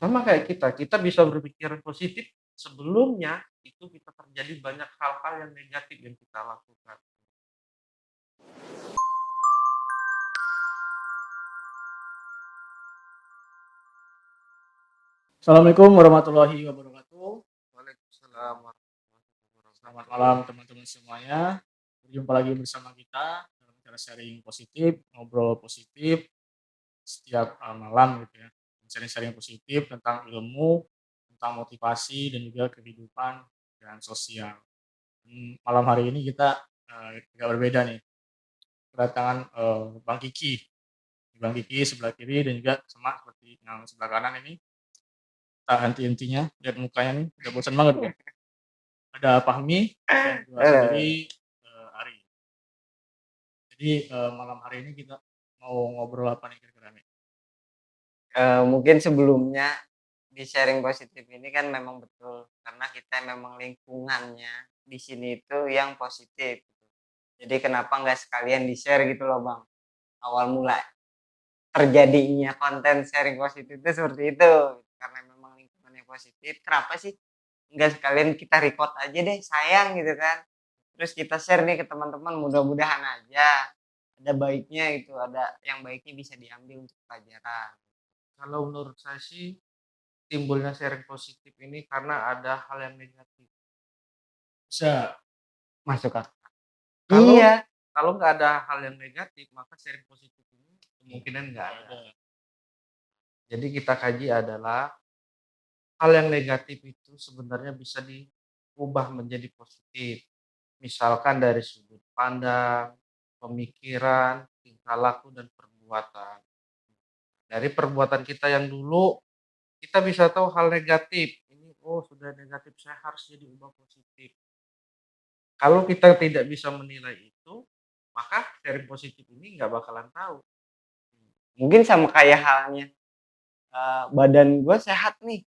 Sama kayak kita bisa berpikiran positif sebelumnya itu kita terjadi banyak hal-hal yang negatif yang kita lakukan. Assalamualaikum warahmatullahi wabarakatuh. Waalaikumsalam warahmatullahi Selamat wabarakatuh. malam teman-teman semuanya. Berjumpa lagi bersama kita dalam acara sharing positif, ngobrol positif setiap malam gitu ya. Sharing-sharing positif tentang ilmu, tentang motivasi dan juga kehidupan dan sosial. Malam hari ini kita agak berbeda nih. Kedatangan Bang Kiki. Bang Kiki sebelah kiri dan juga sama seperti yang sebelah kanan ini. Tak henti-hentinya lihat mukanya nih, udah bosan banget ya. Ada Fahmi dan gua sendiri Ari. Jadi malam hari ini kita mau ngobrol apa nih kira-kira nih? Mungkin sebelumnya di sharing positif ini kan memang betul, karena kita memang lingkungannya di sini itu yang positif gitu. Jadi kenapa nggak sekalian di-share gitu loh Bang, awal mula terjadinya konten sharing positif itu seperti itu. Karena memang lingkungannya positif, kenapa sih nggak sekalian kita record aja deh, sayang gitu kan. Terus kita share nih ke teman-teman, mudah-mudahan aja ada baiknya itu, ada yang baiknya bisa diambil untuk pelajaran. Kalau menurut saya sih timbulnya sharing positif ini karena ada hal yang negatif. Bisa. Masuk akal. Kalau Iya. kalau nggak ada hal yang negatif, maka sharing positif ini kemungkinan nggak ada. Jadi kita kaji adalah hal yang negatif itu sebenarnya bisa diubah menjadi positif. Misalkan dari sudut pandang, pemikiran, tingkah laku, dan perbuatan. Dari perbuatan kita yang dulu, kita bisa tahu hal negatif. Ini, oh sudah negatif, saya harus jadi ubah positif. Kalau kita tidak bisa menilai itu, maka sharing positif ini nggak bakalan tahu. Mungkin sama kayak halnya, badan gue sehat nih.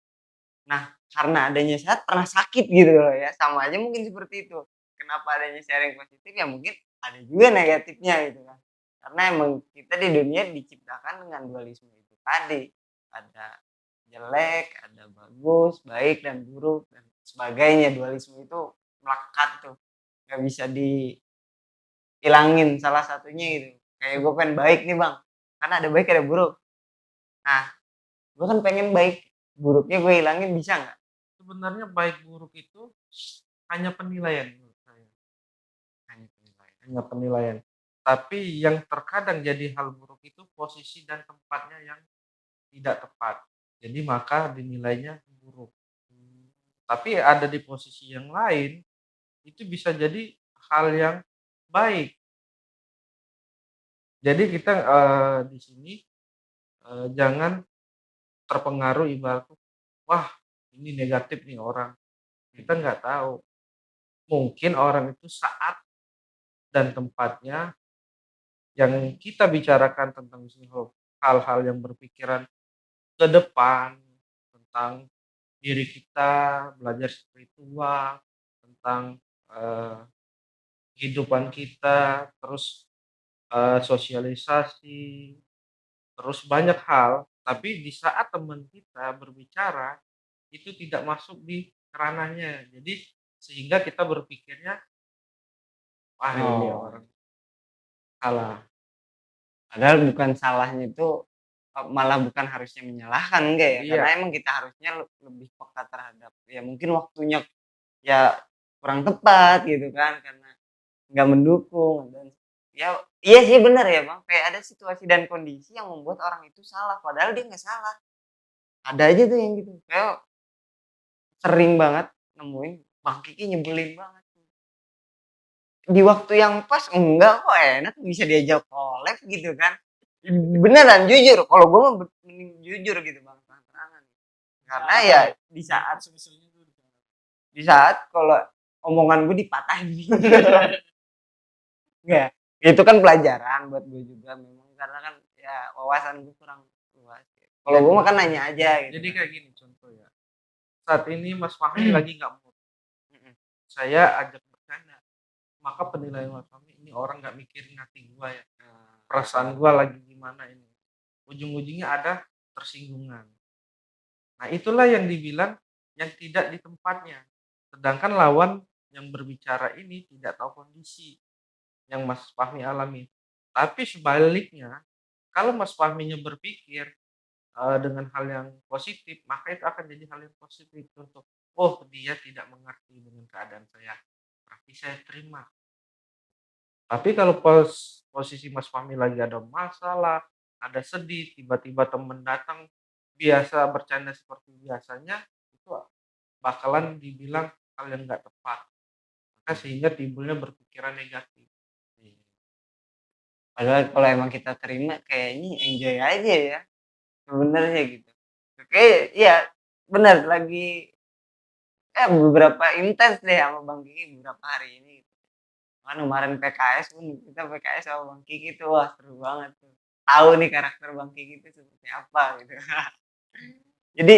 Nah, karena adanya sehat pernah sakit gitu loh ya, sama aja mungkin seperti itu. Kenapa adanya sharing positif ya mungkin ada juga negatifnya gitu kan. Karena emang kita di dunia diciptakan dengan dualisme itu tadi. Ada jelek, ada bagus, baik dan buruk dan sebagainya. Dualisme itu melekat tuh, nggak bisa dihilangin salah satunya gitu. Kayak gue pengen baik nih Bang, karena ada baik ada buruk. Nah, gue kan pengen baik, buruknya gue hilangin bisa nggak? Sebenarnya baik buruk itu hanya penilaian menurut saya. Hanya penilaian. Hanya penilaian. Tapi yang terkadang jadi hal buruk itu posisi dan tempatnya yang tidak tepat. Jadi maka dinilainya buruk. Tapi ada di posisi yang lain, itu bisa jadi hal yang baik. Jadi kita di sini jangan terpengaruh ibaratnya, wah ini negatif nih orang. Kita nggak tahu. Mungkin orang itu saat dan tempatnya yang kita bicarakan tentang hal-hal yang berpikiran ke depan, tentang diri kita, belajar spiritual, tentang eh, kehidupan kita, terus sosialisasi, terus banyak hal. Tapi di saat teman kita berbicara itu tidak masuk di ranahnya. Jadi sehingga kita berpikirnya, wah ini Oh, orang salah. padahal bukan salahnya itu, malah bukan harusnya menyalahkan, enggak ya, karena Iya, emang kita harusnya lebih peka terhadap ya mungkin waktunya ya kurang tepat gitu kan, karena nggak mendukung dan ya iya sih bener ya Bang, kayak ada situasi dan kondisi yang membuat orang itu salah, padahal dia nggak salah. Ada aja tuh yang gitu, kayak sering banget nemuin Bang Kiki nyebelin banget. Di waktu yang pas enggak kok enak bisa diajak collab gitu kan. Beneran jujur, kalau gue mah mending jujur gitu Bang, terang-terangan. Karena ya di saat kalau omongan gue dipatahin. Enggak, itu kan pelajaran buat gue juga memang karena kan ya wawasan gue kurang luas. Kalau gue mah kan nanya aja gitu jadi kan. kayak gini contoh ya. Saat ini Mas Fahmi lagi nggak mood. Mhm. Saya ajak bercanda. Maka penilaian Mas Fahmi ini orang nggak mikirin hati gua ya. Perasaan gua lagi gimana ini. Ujung-ujungnya ada tersinggungan. Nah, itulah yang dibilang yang tidak di tempatnya. Sedangkan lawan yang berbicara ini tidak tahu kondisi yang Mas Fahmi alami. Tapi sebaliknya, kalau Mas Fahminya berpikir dengan hal yang positif, maka itu akan jadi hal yang positif untuk, oh dia tidak mengerti dengan keadaan saya, tapi saya terima. Tapi kalau posisi Mas Fahmi lagi ada masalah, ada sedih, tiba-tiba temen datang, biasa bercanda seperti biasanya, itu bakalan dibilang hal yang nggak tepat. Maka sehingga timbulnya berpikiran negatif. Padahal kalau emang kita terima kayaknya enjoy aja ya, sebenarnya gitu. Oke, iya benar lagi beberapa intens deh sama Bang Kiki beberapa hari ini gitu. Kan kemarin PKS pun kita PKS sama Bang Kiki tuh, wah seru banget tuh. Tahu nih karakter Bang Kiki itu seperti apa gitu. Jadi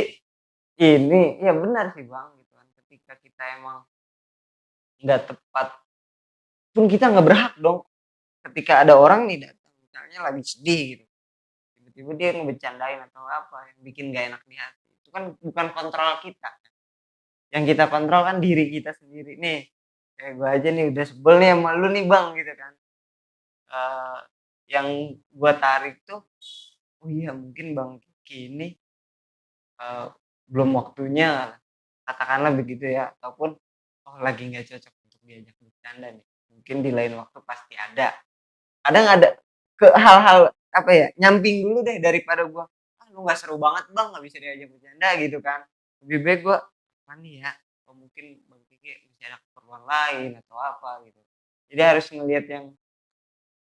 ini, ya benar sih Bang gitu kan, ketika kita emang nggak tepat pun kita nggak berhak dong ketika ada orang nih datang misalnya lagi sedih gitu, tiba-tiba dia ngebecandain atau apa yang bikin nggak enak di hati, itu kan bukan kontrol kita. Yang kita kontrol kan diri kita sendiri nih. Kayak gue aja nih udah sebel nih sama lu nih Bang gitu kan. Eee, yang gua tarik tuh, oh iya mungkin Bang Kiki ini, eee, belum waktunya, katakanlah begitu ya, ataupun, oh lagi nggak cocok untuk diajak bercanda nih, mungkin di lain waktu pasti ada. Kadang ada ke hal-hal, apa ya, nyamping dulu deh daripada gua, "Ah lu nggak seru banget Bang, nggak bisa diajak bercanda," gitu kan. Lebih baik gua, "Apa nih ya, oh mungkin Bang Kiki masih ada keperluan lain," atau apa gitu. Jadi harus ngelihat yang,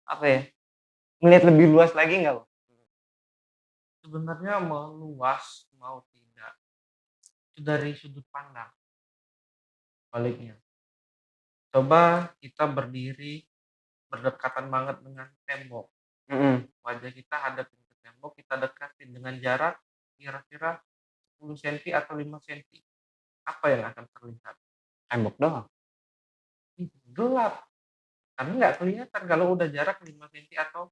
apa ya, ngelihat lebih luas lagi nggak Bang? Sebenarnya mau luas mau tidak, itu dari sudut pandang. Baliknya, coba kita berdiri berdekatan banget dengan tembok. Mhm, Wajah kita hadapin ke tembok, kita dekatin dengan jarak kira-kira 10 senti atau 5 senti. Apa yang akan terlihat? tembok doang. Gelap, karena nggak kelihatan kalau udah jarak 5 senti atau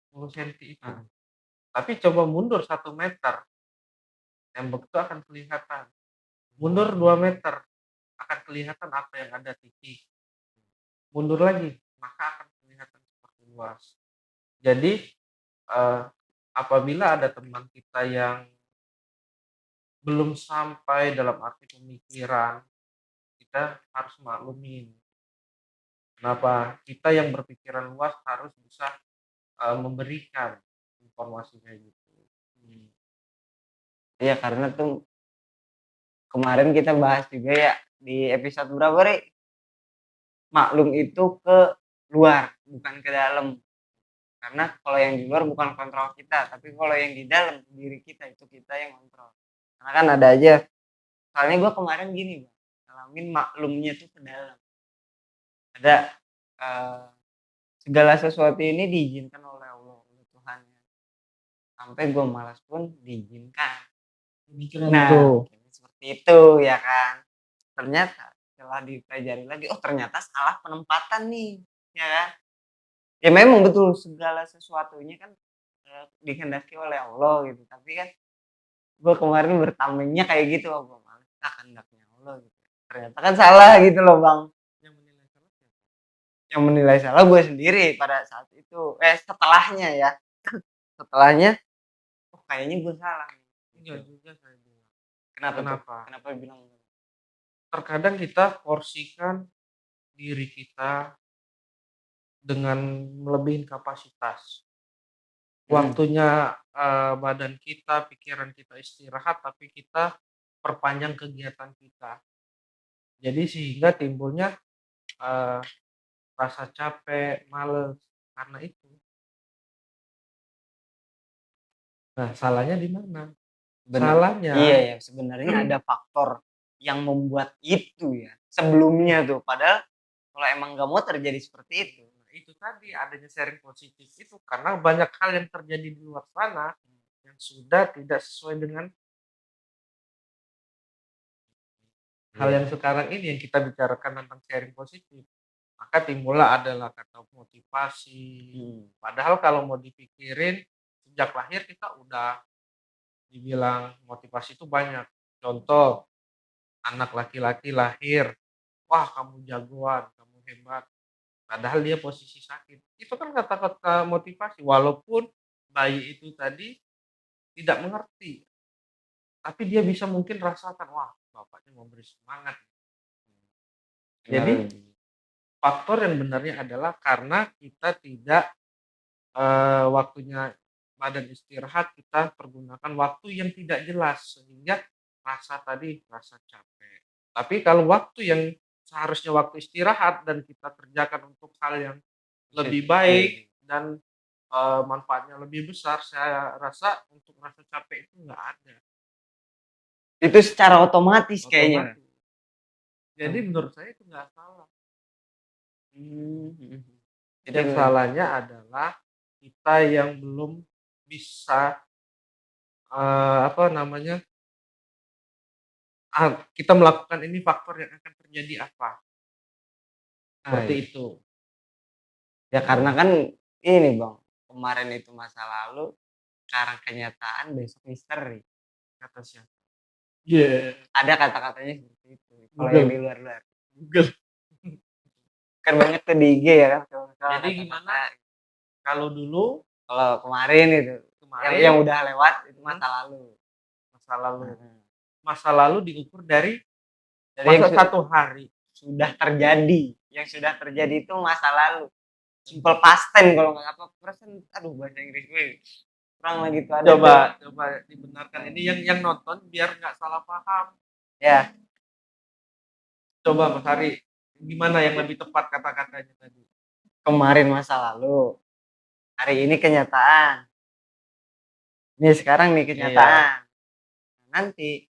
10 senti itu. Heeh. Tapi coba mundur 1 meter, tembok itu akan kelihatan. Mundur 2 meter, akan kelihatan apa yang ada titik. Mundur lagi, maka akan kelihatan seperti luas. Jadi, apabila ada teman kita yang belum sampai dalam arti pemikiran, kita harus maklumin. Kenapa? Kita yang berpikiran luas harus bisa, memberikan informasi kayak gitu. Iya karena tuh kemarin kita bahas juga ya di episode berapa Re? Maklum itu ke luar, bukan ke dalam. Karena kalau yang di luar bukan kontrol kita, tapi kalau yang di dalam diri kita itu kita yang kontrol. Karena kan ada aja, soalnya gua kemarin gini Bang, ngalamin maklumnya tuh ke dalam. Ada, eee, segala sesuatu ini diizinkan oleh Allah, oleh Tuhan ya. Sampai gua malas pun diizinkan. Pemikiran Nah, itu. mikirnya seperti itu ya kan. Ternyata setelah dipelajari lagi, oh ternyata salah penempatan nih, ya kan. Ya memang betul segala sesuatunya kan, dikehendaki oleh Allah gitu, tapi kan gua kemarin bertamengnya kayak gitu, oh gua males kehendaknya Allah gitu. Ternyata kan salah gitu loh Bang. Yang menilai salah siapa? Yang menilai salah gue sendiri pada saat itu, setelahnya ya. Setelahnya, oh kayaknya gue salah nih, gitu. Enggak juga saya bilang. Kenapa tuh? Kenapa? Kenapa bilang Terkadang kita porsikan diri kita dengan melebihin kapasitas. mhm, Waktunya, badan kita, pikiran kita istirahat, tapi kita perpanjang kegiatan kita. Jadi sehingga timbulnya, eee, rasa capek, males, karena itu. Nah, salahnya di mana? bener. Salahnya Iya ya, sebenarnya ada faktor yang membuat itu ya, sebelumnya tuh. Padahal kalau emang nggak mau terjadi seperti itu. nah itu tadi adanya sharing positif itu karena banyak hal yang terjadi di luar sana yang sudah tidak sesuai dengan hal Iya. yang sekarang ini yang kita bicarakan tentang sharing positif. Maka timbullah adalah kata motivasi. Mhm. Padahal kalau mau dipikirin sejak lahir kita udah dibilang motivasi itu banyak. Contoh, anak laki-laki lahir, wah kamu jagoan, kamu hebat. Padahal dia posisi sakit. Itu kan kata-kata motivasi, walaupun bayi itu tadi tidak mengerti, tapi dia bisa mungkin rasakan, wah bapaknya memberi semangat. Jadi Benar. faktor yang benarnya adalah karena kita tidak waktunya badan istirahat, kita pergunakan waktu yang tidak jelas sehingga rasa capek. Tapi kalau waktu yang seharusnya waktu istirahat dan kita kerjakan untuk hal yang lebih baik dan manfaatnya lebih besar, saya rasa untuk rasa capek itu nggak ada, Itu secara otomatis kayaknya. otomatis. Jadi menurut saya itu nggak salah. Hmm. Yang salahnya adalah kita yang belum bisa apa namanya, kita melakukan ini faktor yang akan terjadi apa, seperti iya. itu. Ya karena kan ini Bang, kemarin itu masa lalu, sekarang kenyataan, besok misteri. Kata siapa? Iya, Ada kata-katanya seperti itu. Kalau Google. yang di luar-luar. Google. Kan banyak tuh di IG ya kan. Jadi gimana? Kalau dulu Kalau kemarin itu, yang udah lewat itu masa lalu. masa lalu. Nah, Masa lalu diukur dari Jadi yang masa satu hari. sudah terjadi. Yang sudah terjadi itu masa lalu. Simple past tense kalau nggak apa present. Aduh bahasa Inggris gue kurang lagi tuh ada. Coba dibenarkan ini yang nonton biar nggak salah paham. Ya, Coba Mas Hari, gimana yang lebih tepat kata-katanya tadi? kemarin masa lalu. Hari ini kenyataan. Nih sekarang nih kenyataan. Nanti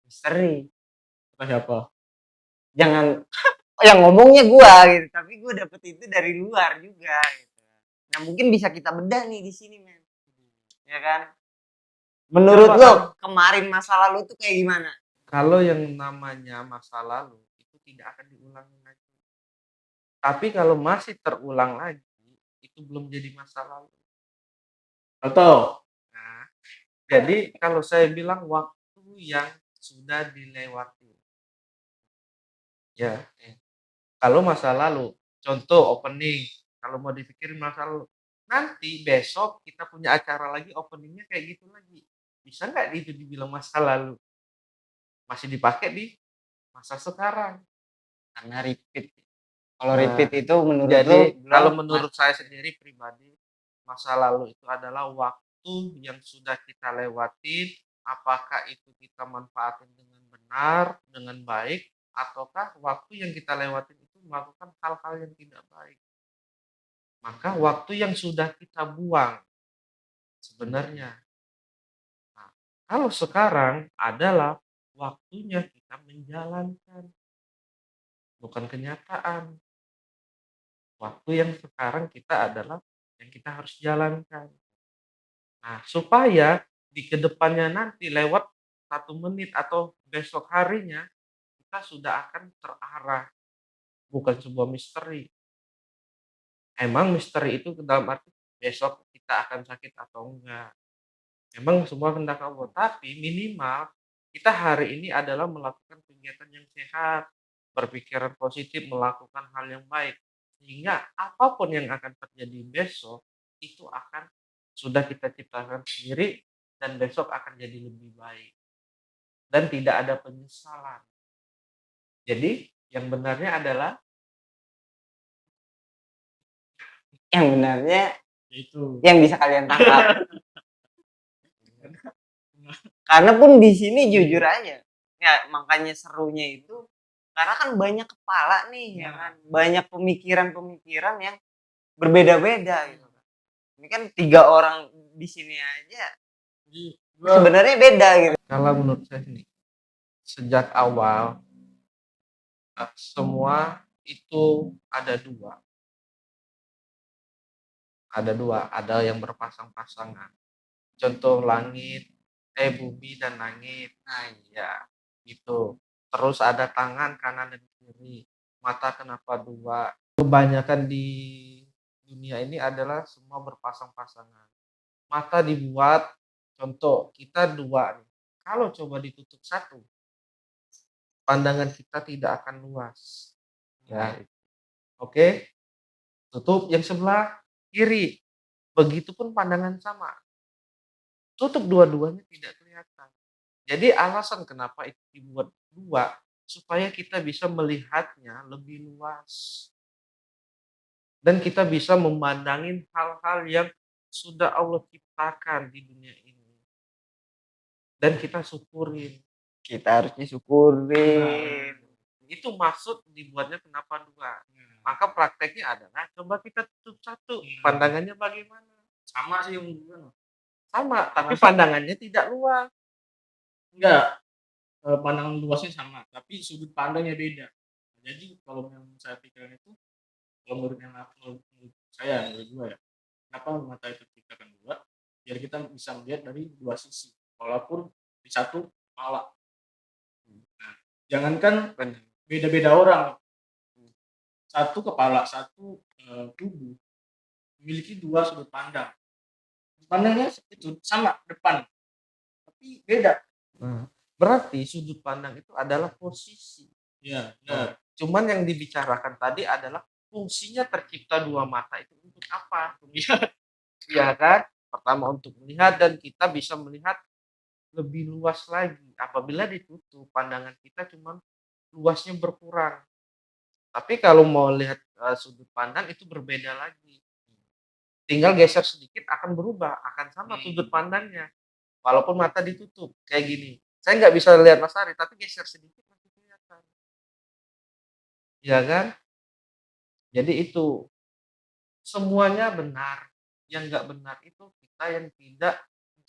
misteri. Kata siapa? Jangan yang ngomongnya gua gitu, tapi gua dapet itu dari luar juga gitu. Nah, mungkin bisa kita bedah nih di sini, men. Ya kan? Menurut Coba lo kan, kemarin masa lalu tuh kayak gimana? kalau yang namanya masa lalu itu tidak akan diulangi lagi. Tapi kalau masih terulang lagi, itu belum jadi masa lalu. Atau Nah, jadi kalau saya bilang waktu yang sudah dilewati. Ya, kalau masa lalu, contoh opening, kalau mau dipikirin masa lalu, nanti besok kita punya acara lagi openingnya kayak gitu lagi. Bisa nggak itu dibilang masa lalu? Masih dipakai di masa sekarang. Karena repeat. Kalau Nah, repeat itu menurut jadi lo kalau belum menurut saya sendiri pribadi, masa lalu itu adalah waktu yang sudah kita lewatin, apakah itu kita manfaatin dengan benar, dengan baik, ataukah waktu yang kita lewatin itu melakukan hal-hal yang tidak baik. Maka waktu yang sudah kita buang sebenarnya. Nah, kalau sekarang adalah waktunya kita menjalankan, bukan kenyataan. Waktu yang sekarang kita adalah yang kita harus jalankan. Nah, supaya di kedepannya nanti lewat 1 menit atau besok harinya, kita sudah akan terarah, bukan sebuah misteri. Emang misteri itu dalam arti besok kita akan sakit atau enggak. Emang semua kehendak Allah, tapi minimal kita hari ini adalah melakukan kegiatan yang sehat, berpikiran positif, melakukan hal yang baik. Sehingga apapun yang akan terjadi besok, itu akan sudah kita ciptakan sendiri dan besok akan jadi lebih baik. Dan tidak ada penyesalan. Jadi yang benarnya adalah yang benarnya itu. yang bisa kalian tangkap. Karena pun di sini jujur aja, ya makanya serunya itu karena kan banyak kepala nih ya kan, banyak pemikiran-pemikiran yang berbeda-beda gitu. Ini kan 3 orang di sini aja sebenarnya beda gitu. kalau menurut saya nih, sejak awal semua itu ada dua. Ada yang berpasang-pasangan. Contoh langit, bumi dan langit. Nah, iya, gitu. Terus ada tangan kanan dan kiri. Mata kenapa dua? Kebanyakan di dunia ini adalah semua berpasang-pasangan. Mata dibuat contoh kita 2 nih, kalau coba ditutup satu, pandangan kita tidak akan luas. Ya, oke, tutup yang sebelah kiri, begitupun pandangan sama. Tutup dua-duanya tidak kelihatan. Jadi alasan kenapa itu dibuat 2, supaya kita bisa melihatnya lebih luas. Dan kita bisa memandangin hal-hal yang sudah Allah ciptakan di dunia ini. Dan kita syukurin. Kita harusnya syukurin. Itu maksud dibuatnya kenapa 2. Maka prakteknya adalah coba kita tutup satu, pandangannya bagaimana? Sama sih yang gimana? Sama, tapi Masa? pandangannya tidak luas. Enggak, pandangan luasnya sama, tapi sudut pandangnya beda. Jadi kalau yang saya pikirkan itu, kalau menurut saya, menurut gue ya, kenapa mata itu diciptakan 2, biar kita bisa melihat dari 2 sisi, walaupun di satu kepala. Nah, jangankan Benar. beda-beda orang, satu kepala, satu tubuh memiliki 2 sudut pandang. Pandangnya itu sama depan, tapi beda. Berarti sudut pandang itu adalah posisi. Iya, benar. Cuman yang dibicarakan tadi adalah fungsinya tercipta 2 mata itu untuk apa? Iya kan? Pertama untuk melihat dan kita bisa melihat lebih luas lagi. Apabila ditutup, pandangan kita cuman luasnya berkurang. Tapi kalau mau lihat sudut pandang itu berbeda lagi. Tinggal geser sedikit akan berubah, akan sama sudut pandangnya. Walaupun mata ditutup, kayak gini. Saya nggak bisa lihat Mas Ari, tapi geser sedikit masih kelihatan. Ya kan? Jadi itu semuanya benar. Yang nggak benar itu kita yang tidak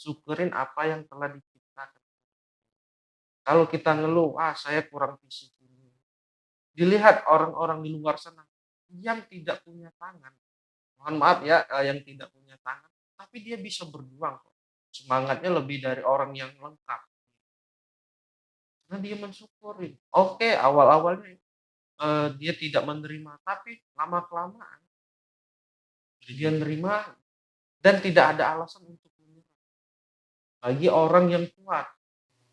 syukurin apa yang telah diciptakan. Kalau kita ngeluh, saya kurang fisik ini. Dilihat orang-orang di luar sana yang tidak punya tangan. Mohon maaf ya, yang tidak punya tangan, tapi dia bisa berjuang kok. Semangatnya lebih dari orang yang lengkap. Karena dia mensyukuri. Oke, awal-awalnya dia tidak menerima, tapi lama-kelamaan dia menerima dan tidak ada alasan untuk menyerah. Bagi orang yang kuat.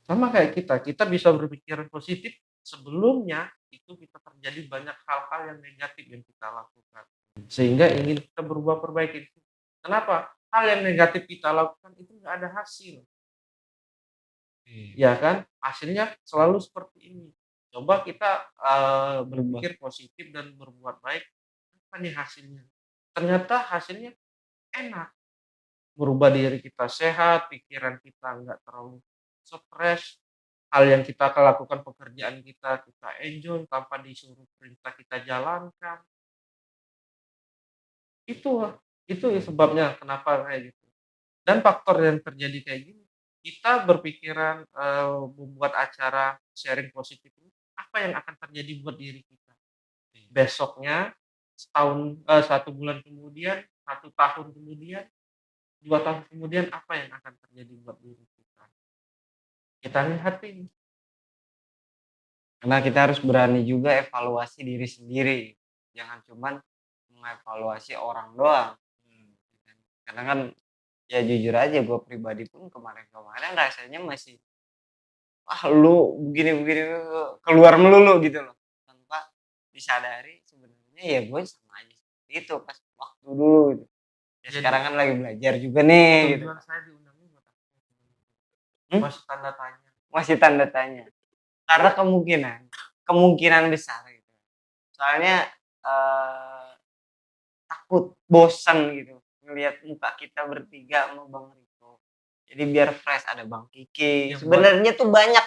Sama kayak kita bisa berpikiran positif sebelumnya itu kita terjadi banyak hal-hal yang negatif yang kita lakukan. Sehingga ingin kita berubah perbaiki. Kenapa? Hal yang negatif kita lakukan itu nggak ada hasil. Ya kan? Hasilnya selalu seperti ini. Coba kita berpikir positif dan berbuat baik. Apa nih hasilnya? Ternyata hasilnya enak. Merubah diri kita sehat, pikiran kita nggak terlalu stres. Hal yang kita lakukan pekerjaan kita enjoy tanpa disuruh perintah kita jalankan. Itu sebabnya kenapa kayak gitu. Dan faktor yang terjadi kayak gini, kita berpikiran membuat acara sharing positif ini, apa yang akan terjadi buat diri kita. Besoknya, setahun 1 bulan kemudian, 1 tahun kemudian, 2 tahun kemudian, apa yang akan terjadi buat diri kita. Kita lihatin. Karena kita harus berani juga evaluasi diri sendiri. Jangan cuman mengevaluasi orang doang. Karena kan ya jujur aja gue pribadi pun kemarin-kemarin rasanya masih lu begini-begini keluar melulu gitu loh. Tanpa disadari sebenarnya ya gue sama aja seperti itu pas waktu dulu gitu. Ya Jadi, sekarang kan lagi belajar juga nih gitu. tujuan saya diundangnya buat apa? Masih tanda tanya. Masih tanda tanya. Karena kemungkinan besar gitu. Soalnya takut bosan gitu ngelihat muka kita bertiga sama Bang Riko. Jadi biar fresh ada Bang Kiki. Yang Sebenarnya tuh banyak